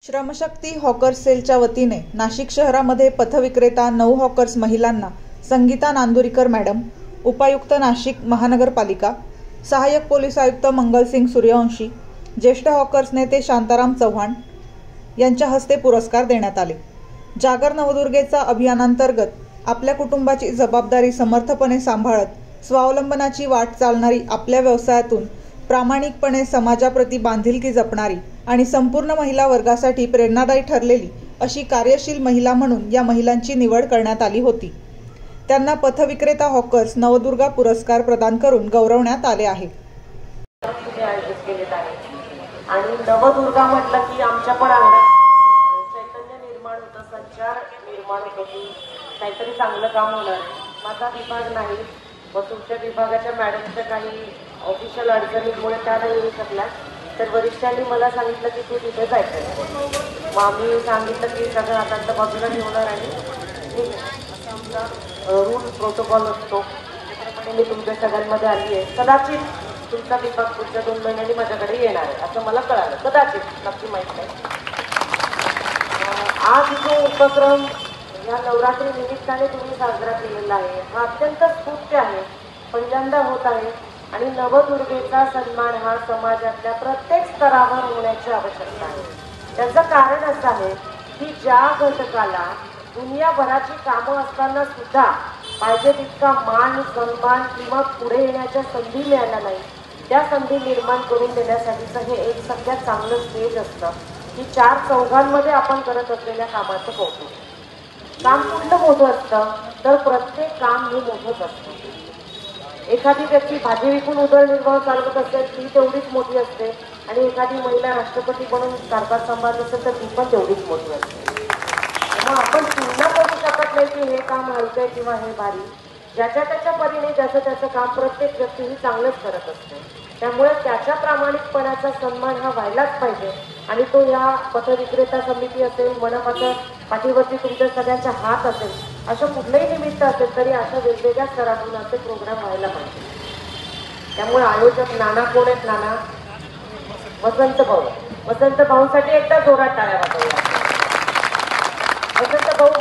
श्रमशक्ती hawkers सेलच्या वतीने नाशिक शहरामध्ये पथविक्रेता 9 हॉकर्स महिलांना संगीता नांदुरीकर मॅडम, उपायुक्त नाशिक महानगरपालिका, सहाय्यक पोलीस आयुक्त मंगलसिंग सूर्यवंशी, ज्येष्ठ हॉकर्स नेते शांताराम चव्हाण यांच्या हस्ते पुरस्कार देण्यात आले। जागर नवदुर्गेचा अभियानांतर्गत आपल्या कुटुंबाची जबाबदारी समर्थपणे सांभाळत स्वावलंबनाची वाट चालणारी, आपल्या व्यवसायातून प्रामाणिकपणे समाजाप्रती बांधिलकी जपणारी आणि संपूर्ण महिला वर्गासाठी प्रेरणादायी ठरलेली अशी कार्यशील महिला म्हणून या महिलांची निवड करण्यात आली होती। त्यांना पथविक्रेता हॉकर्स नवदुर्गा पुरस्कार प्रदान करून गौरवण्यात आले आहे। आणि नवदुर्गा म्हटलं की आमच्या पण अंगात चैतन्य निर्माण होतं, संचार निर्माण होतो की काहीतरी चांगलं काम होणार। माझा विभाग नाही व तुमच्या विभागाच्या मॅडमच्या काही ऑफिशियल अडचणीमुळे त्या नाही येऊ शकल्या, तर वरिष्ठांनी मला सांगितलं की तू तिथे जायचं। मग आम्ही सांगितलं की सगळं आता बाजूला ठेवणार आणि आमचा रूल प्रोटोकॉल असतो त्याप्रमाणे मी तुमच्या सगळ्यांमध्ये आली आहे। कदाचित तुमचा विभाग पुढच्या 2 महिन्यांनी माझ्याकडे येणार आहे असं मला कळालं, कदाचित, नक्की माहीत नाही। आज जो उपक्रम या नवरात्री निमित्ताने तुम्ही साजरा केलेला आहे हा अत्यंत स्तुत्य आहे, पहिल्यांदा होत आहे आणि नवदुर्गेचा सन्मान हा समाजातल्या प्रत्येक स्तरावर होण्याची आवश्यकता आहे। त्याचं कारण असं आहे की ज्या घटकाला दुनियाभराची कामं असताना सुद्धा पाहिजे तितका मान, सन्मान किंवा पुढे येण्याच्या संधी मिळाल्या नाही, त्या संधी निर्माण करून देण्यासाठीचं हे एक सगळ्यात चांगलं स्टेज असतं की 4 चौघांमध्ये आपण करत असलेल्या कामाचं कौतुक। काम कुठलं मोठं असतं तर प्रत्येक काम हे मोठंच असतं। एखादी व्यक्ती भाजी विकून उदरनिर्वाह चालवत असेल ती तेवढीच मोठी असते आणि एखादी महिला राष्ट्रपती बनून कारभार सांभाळत असेल तर ती पण तेवढीच मोठी असते। मग आपण तुलना करू शकत नाही की हे काम हलकं किंवा हे भारी, ज्याच्या त्याच्या परीने ज्याचं त्याचं काम प्रत्येक व्यक्ती ही चांगलंच करत असते। त्यामुळे त्याच्या प्रामाणिकपणाचा सन्मान हा व्हायलाच पाहिजे आणि तो या पथविक्रेता समिती असेल, मनपाच्या पाठीवरती तुमच्या सगळ्यांचा हात असेल, असं कुठलंही निमित्त असेल तरी अशा वेगवेगळ्या स्तरातून असे प्रोग्राम व्हायला पाहिजे। त्यामुळे आयोजक नाना कोण आहेत? नाना वसंत भाऊ। वसंत भाऊसाठी एकदा जोरात टाळ्या वाजवूया। वसंत भाऊ